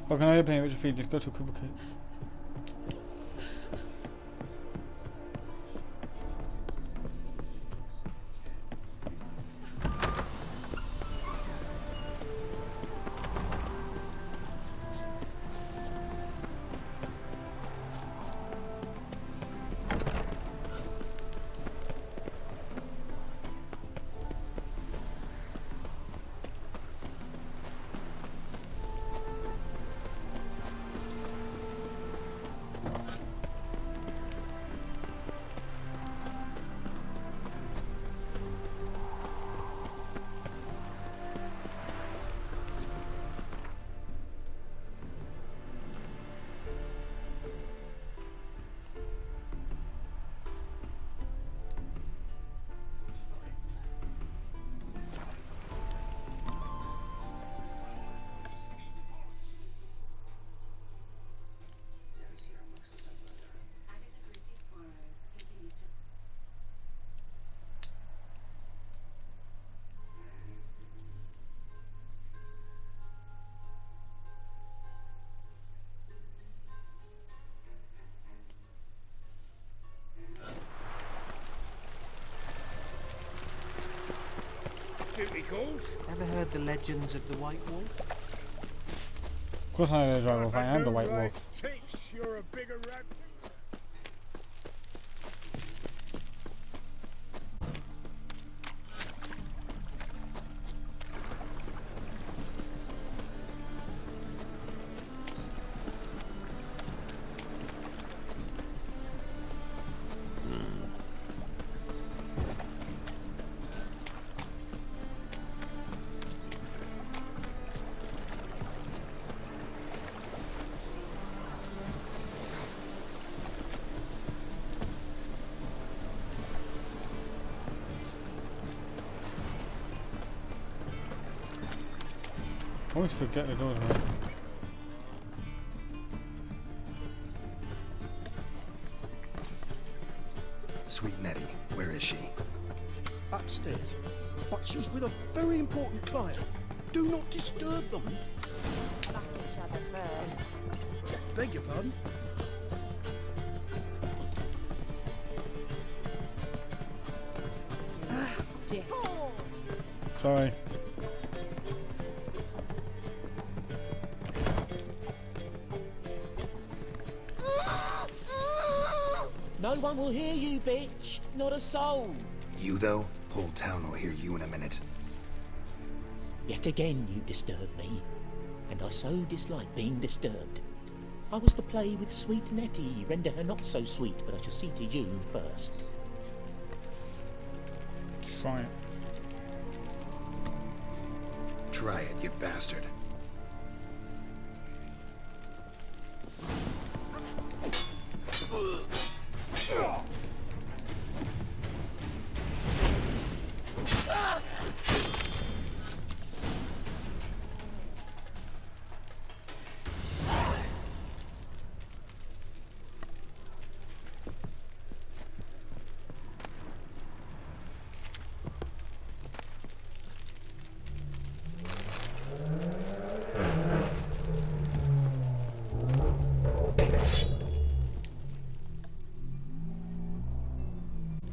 But can I open it with your feet? Just go to equivocate. Duty calls. Ever heard the legends of the White Wolf? Of course I know the Dry Wolf. I am the White Wolf. Thinks you're a bigger rat. I always forget the doors, man. Sweet Nettie, where is she? Upstairs. But she's with a very important client. Do not disturb them. Back each other first. Beg your pardon? Stiff. Sorry. No one will hear you, bitch. Not a soul. You, though? Whole town will hear you in a minute. Yet again you disturb me, and I so dislike being disturbed. I was to play with sweet Nettie, render her not so sweet, but I shall see to you first. Try it. Try it, you bastard.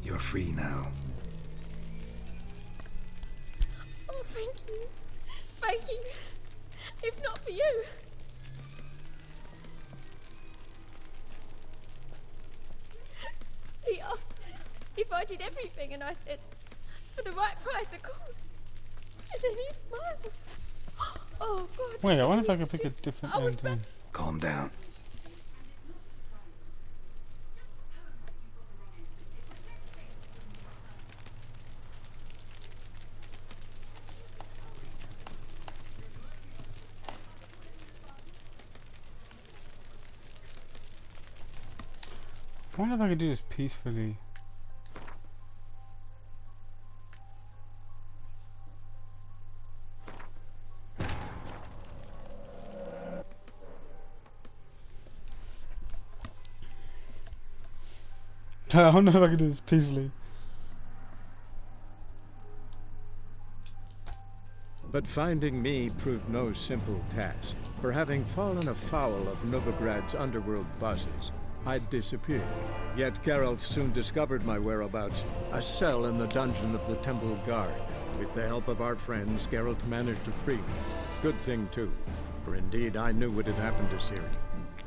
You're free now. Oh, thank you. Thank you. If not for you. He asked if I did everything, and I said, for the right price, of course. And then he smiled. Oh, God. Wait, I wonder if I can pick a different ending. Calm down. I wonder if I could do this peacefully. I don't know if I can do this peacefully. But finding me proved no simple task. For having fallen afoul of Novigrad's underworld bosses, I'd disappeared. Yet Geralt soon discovered my whereabouts, a cell in the dungeon of the Temple Guard. With the help of our friends, Geralt managed to free me. Good thing, too, for indeed I knew what had happened to Ciri.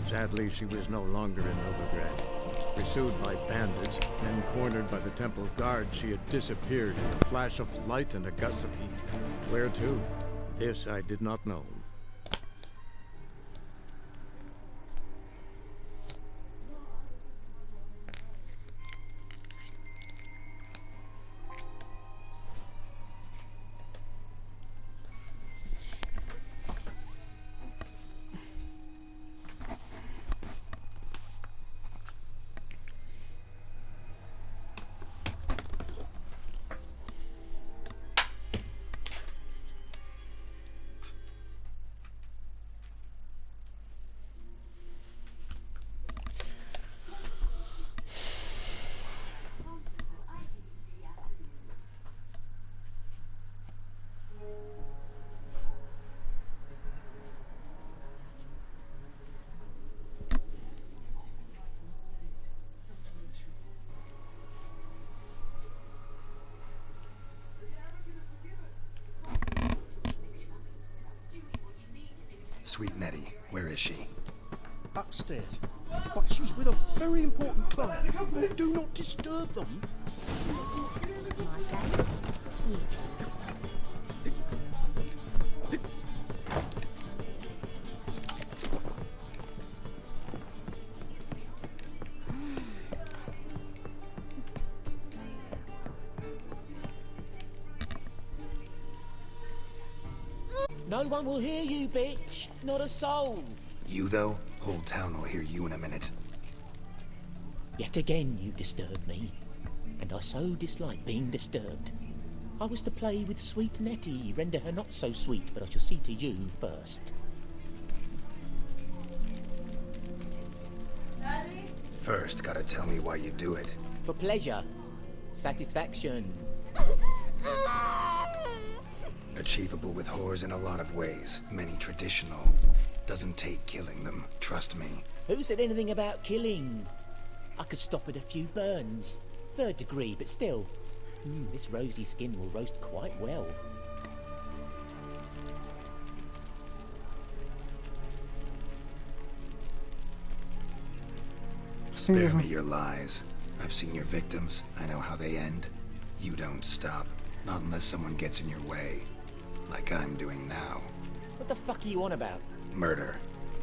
Sadly, she was no longer in Novigrad. Pursued by bandits, then cornered by the Temple Guard, she had disappeared in a flash of light and a gust of heat. Where to? This I did not know. Sweet Nettie, where is she? Upstairs. But she's with a very important client. Do not disturb them. No one will hear you, bitch. Not a soul. You, though? Whole town will hear you in a minute. Yet again you disturb me, and I so dislike being disturbed. I was to play with sweet Nettie, render her not so sweet, but I shall see to you first. First, gotta tell me why you do it. For pleasure. Satisfaction. Achievable with whores in a lot of ways. Many traditional. Doesn't take killing them, trust me. Who said anything about killing? I could stop at a few burns. 3rd degree, but still. This rosy skin will roast quite well. Spare me your lies. I've seen your victims. I know how they end. You don't stop. Not unless someone gets in your way. Like I'm doing now. What the fuck are you on about? Murder.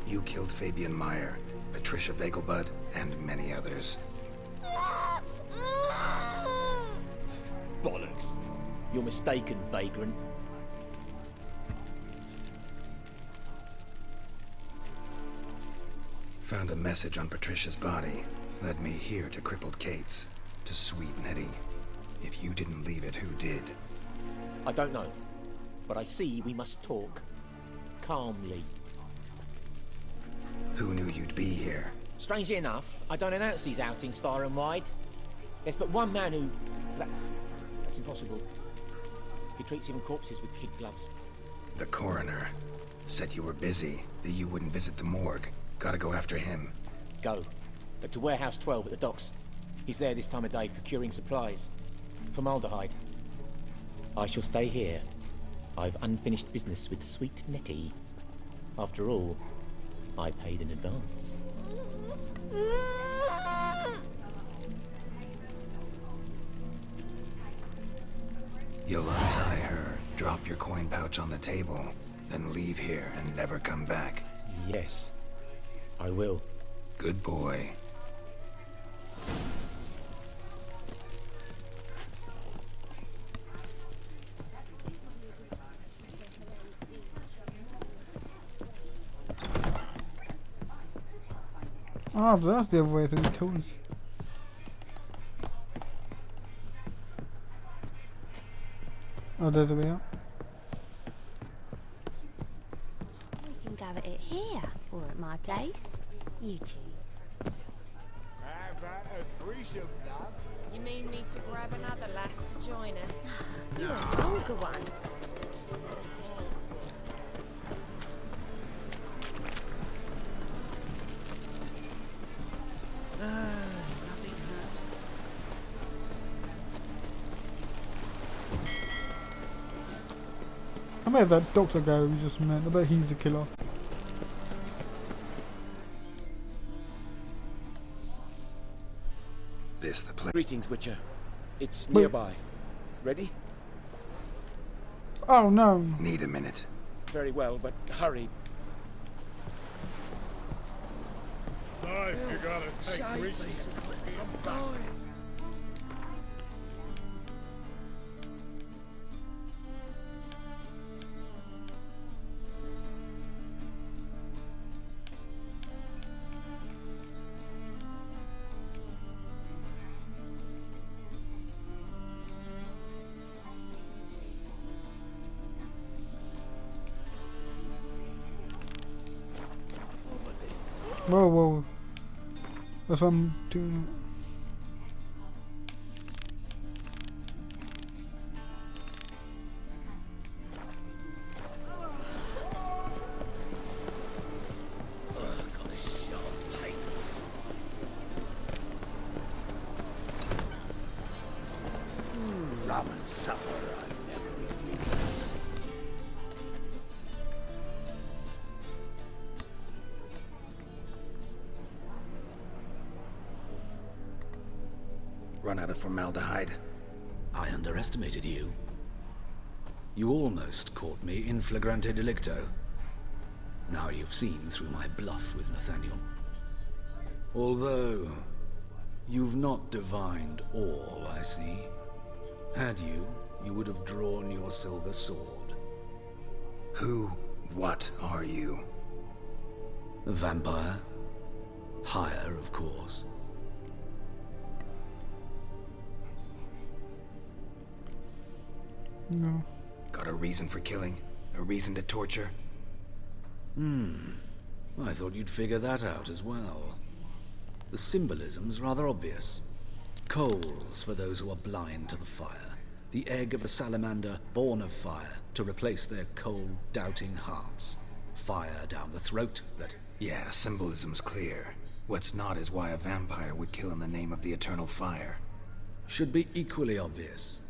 You killed Fabian Meyer, Patricia Vegelbud, and many others. Bollocks. You're mistaken, vagrant. Found a message on Patricia's body. Led me here to crippled Kate's. To sweet Nettie. If you didn't leave it, who did? I don't know. But I see we must talk. Calmly. Who knew you'd be here? Strangely enough, I don't announce these outings far and wide. There's but one man who... That's impossible. He treats even corpses with kid gloves. The coroner. Said you were busy, that you wouldn't visit the morgue. Gotta go after him. Go. But to Warehouse 12 at the docks. He's there this time of day procuring supplies. Formaldehyde. I shall stay here. I've unfinished business with sweet Nettie. After all, I paid in advance. You'll untie her, drop your coin pouch on the table, then leave here and never come back. Yes, I will. Good boy. Ah, but that's the other way through the tools. Oh, there's a way out. We can go at it here or at my place. You choose. How about a threesome, love? You mean me to grab another lass to join us? You want a vulgar one. Where'd that doctor go we just met? I bet he's the killer. This the place. Greetings, Witcher. It's Wait. nearby. Ready? Oh no. Need a minute. Very well, but hurry. Life, you gotta take greasy. Whoa, whoa. That's what I'm doing. Rum and supper, I never refuse. Run out of formaldehyde. I underestimated you. You almost caught me in flagrante delicto. Now you've seen through my bluff with Nathaniel. Although, you've not divined all, I see. Had you, you would have drawn your silver sword. What are you? A vampire. Higher, of course. No. Got a reason for killing? A reason to torture? I thought you'd figure that out as well. The symbolism's rather obvious. Coals for those who are blind to the fire. The egg of a salamander born of fire to replace their cold, doubting hearts. Fire down the throat that... Yeah, symbolism's clear. What's not is why a vampire would kill in the name of the eternal fire. should be equally obvious.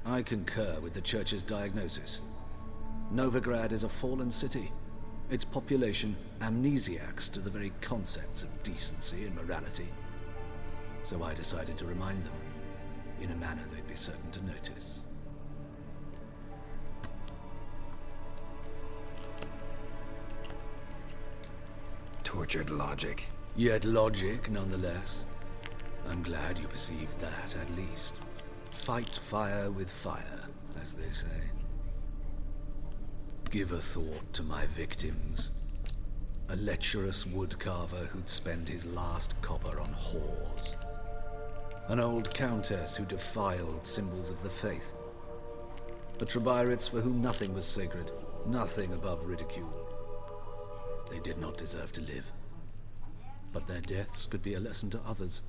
I concur with the Church's diagnosis. Novigrad is a fallen city. Its population amnesiacs to the very concepts of decency and morality. So I decided to remind them, in a manner they'd be certain to notice. Tortured logic. Yet logic, nonetheless. I'm glad you perceived that, at least. Fight fire with fire, as they say. Give a thought to my victims. A lecherous woodcarver who'd spend his last copper on whores. An old countess who defiled symbols of the faith. A Trebirates for whom nothing was sacred, nothing above ridicule. They did not deserve to live. But their deaths could be a lesson to others.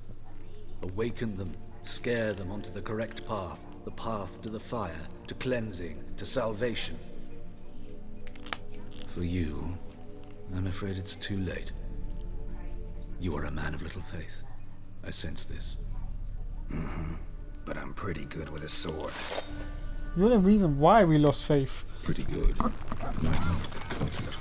Awaken them, scare them onto the correct path, the path to the fire, to cleansing, to salvation. For you, I'm afraid it's too late. You are a man of little faith. I sense this. Mm-hmm. But I'm pretty good with a sword. You're the reason why we lost faith. Pretty good. Might not be confident.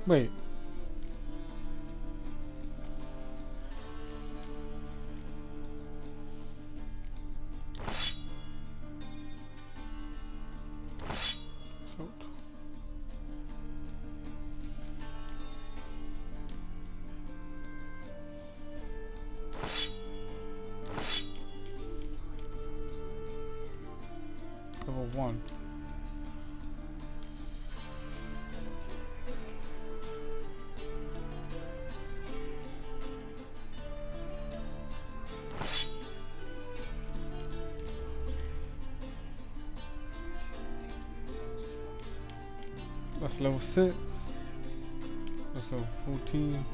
Wait. Level 1. That's level 6. That's level 14.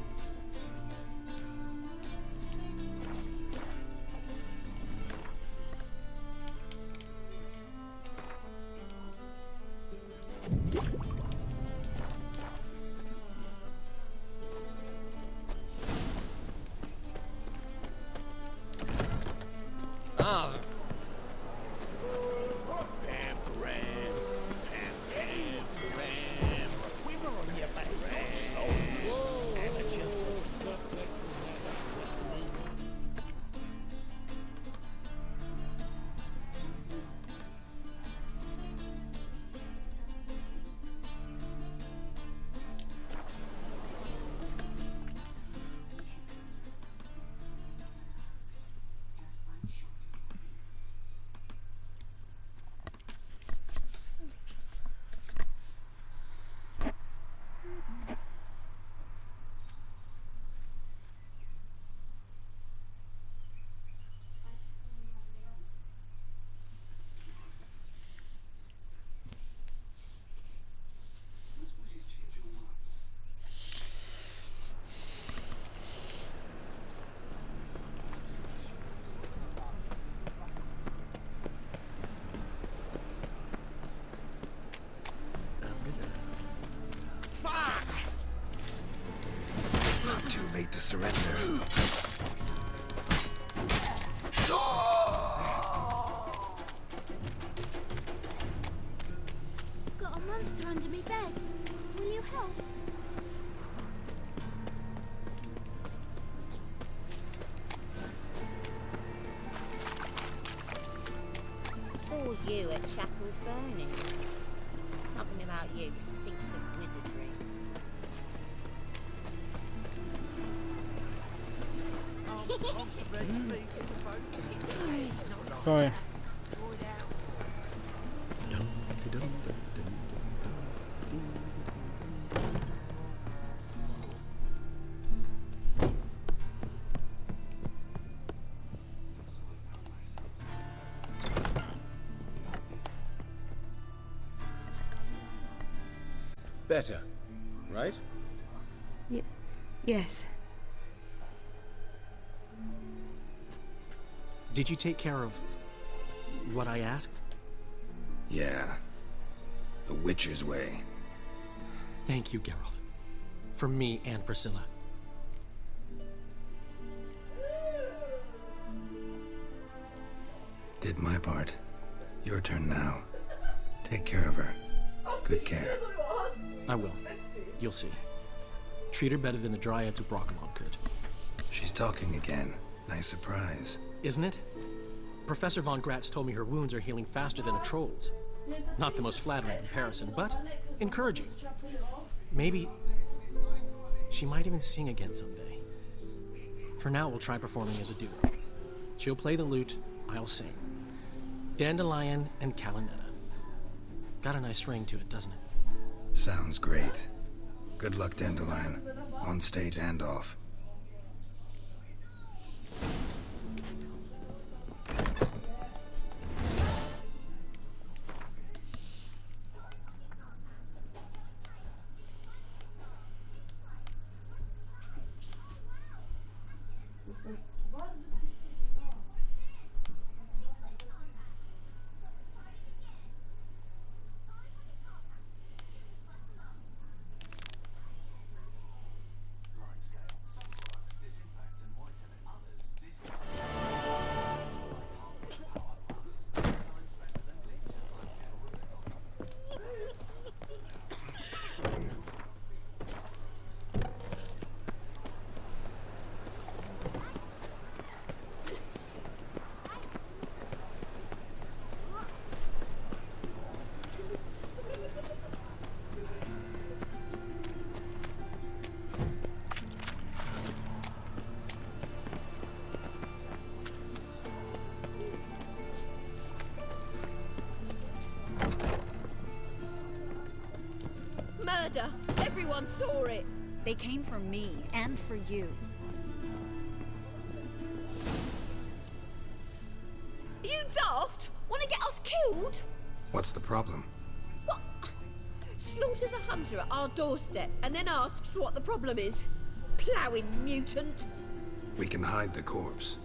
Ah. We were on your back, souls. Amateur. Not too late to surrender. Got a monster under me bed. Will you help? Saw you at Chapel's Burning. Something about you stinks of wizardry. Sorry. Better, right? Yes. Did you take care of what I asked? Yeah. The Witcher's way. Thank you, Geralt. For me and Priscilla. Did my part. Your turn now. Take care of her. Good care. I will. You'll see. Treat her better than the Dryads of Brockamont could. She's talking again. Nice surprise. Isn't it? Professor Von Gratz told me her wounds are healing faster than a troll's. Not the most flattering comparison, but encouraging. Maybe she might even sing again someday. For now, we'll try performing as a duo. She'll play the lute, I'll sing. Dandelion and Calinetta. Got a nice ring to it, doesn't it? Sounds great. Good luck, Dandelion. On stage and off. murder. Everyone saw it. They came for me and for you. Are you daft? Want to get us killed? What's the problem? What? Slaughters a hunter at our doorstep and then asks what the problem is. Ploughing mutant. We can hide the corpse.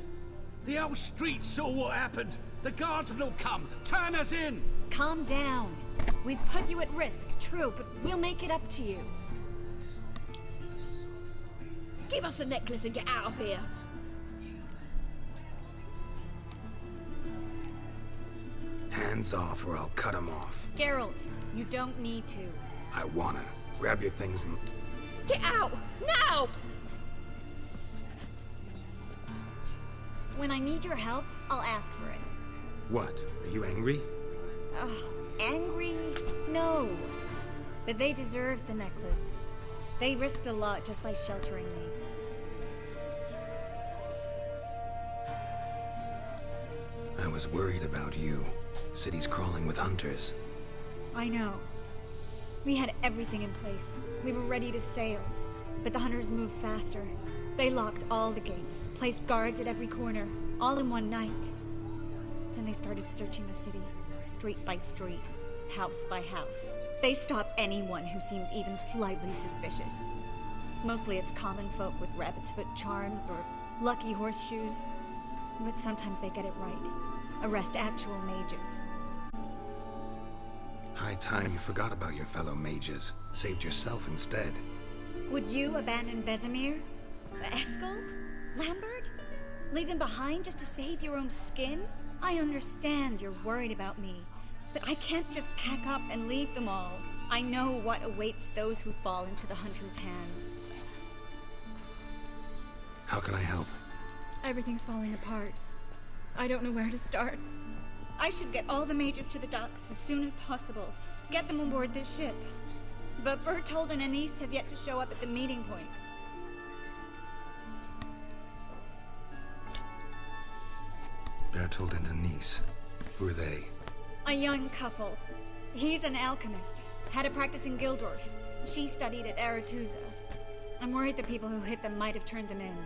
The whole street saw what happened. The guardsmen will come. Turn us in. Calm down. We've put you at risk, true, but we'll make it up to you. Give us a necklace and get out of here. Hands off or I'll cut them off. Geralt, you don't need to. I wanna. Grab your things and... Get out! Now! When I need your help, I'll ask for it. What? Are you angry? Angry? No. But they deserved the necklace. They risked a lot just by sheltering me. I was worried about you. City's crawling with hunters. I know. We had everything in place. We were ready to sail. But the hunters moved faster. They locked all the gates, placed guards at every corner, all in one night. Then they started searching the city, street by street, house by house. They stop anyone who seems even slightly suspicious. Mostly it's common folk with rabbit's foot charms or lucky horseshoes. But sometimes they get it right. Arrest actual mages. High time you forgot about your fellow mages. Saved yourself instead. Would you abandon Vesemir? Eskel? Lambert? Leave them behind just to save your own skin? I understand you're worried about me, but I can't just pack up and leave them all. I know what awaits those who fall into the hunter's hands. How can I help? Everything's falling apart. I don't know where to start. I should get all the mages to the docks as soon as possible. Get them aboard this ship. But Bertold and Anise have yet to show up at the meeting point. Bertold and Anise. Who are they? A young couple. He's an alchemist. Had a practice in Gildorf. She studied at Aretuza. I'm worried the people who hit them might have turned them in.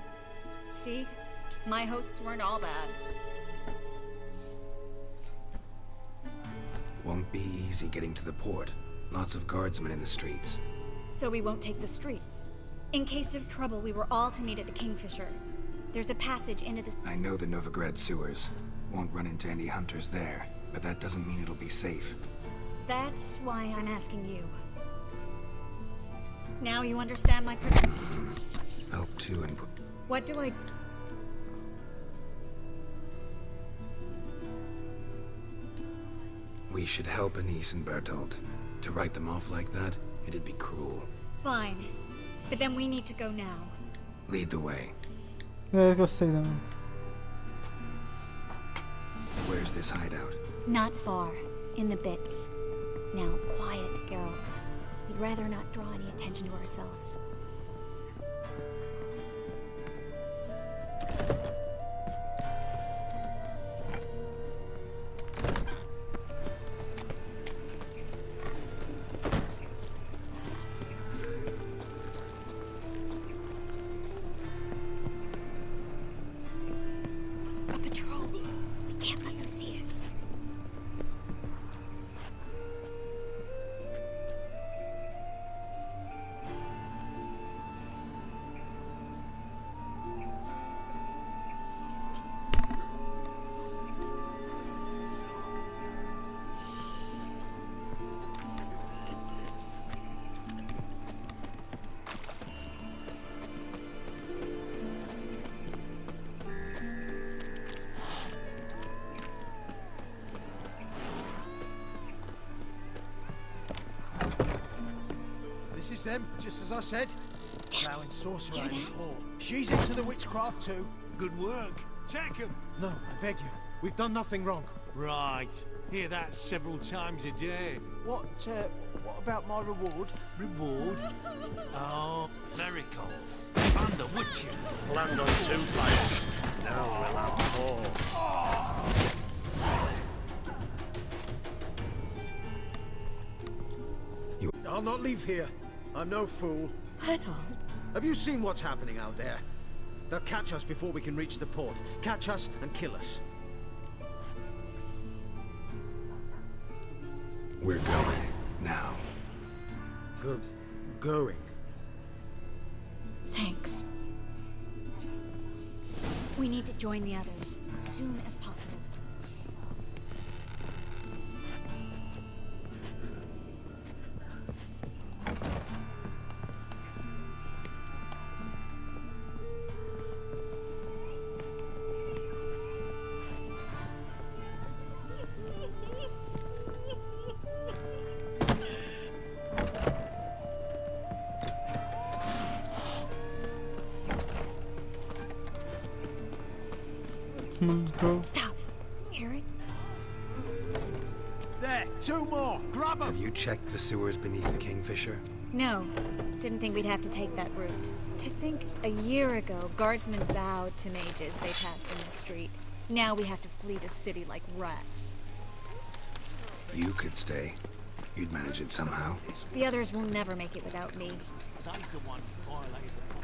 See? My hosts weren't all bad. Won't be easy getting to the port. Lots of guardsmen in the streets. So we won't take the streets. In case of trouble, we were all to meet at the Kingfisher. There's a passage into the... I know the Novigrad sewers. Won't run into any hunters there, but that doesn't mean it'll be safe. That's why I'm asking you. Now you understand my... Help too and put... What do I... We should help Anise and Bertold. To write them off like that, it'd be cruel. Fine. But then we need to go now. Lead the way. Yeah, go say them. Where's this hideout? Not far. In the bits. Now, quiet, Geralt. We'd rather not draw any attention to ourselves. A patrol. We can't let them see us. This is them, just as I said. Plowing sorcerer in his hall. She's into the witchcraft too. Good work. Take him. No, I beg you. We've done nothing wrong. Right. Hear that several times a day. What about my reward? Reward? Oh, miracle. And a witcher. Land on 2 players. Now we'll have 4. I'll not leave here. I'm no fool. Bertold. Have you seen what's happening out there? They'll catch us before we can reach the port. Catch us and kill us. We're going now. Going? Thanks. We need to join the others as soon as possible. Stop. Hear it? There, 2 more. Grab them. Have you checked the sewers beneath the Kingfisher? No. Didn't think we'd have to take that route. To think a year ago, guardsmen vowed to mages they passed in the street. Now we have to flee the city like rats. You could stay. You'd manage it somehow. The others will never make it without me. That is the one who violated the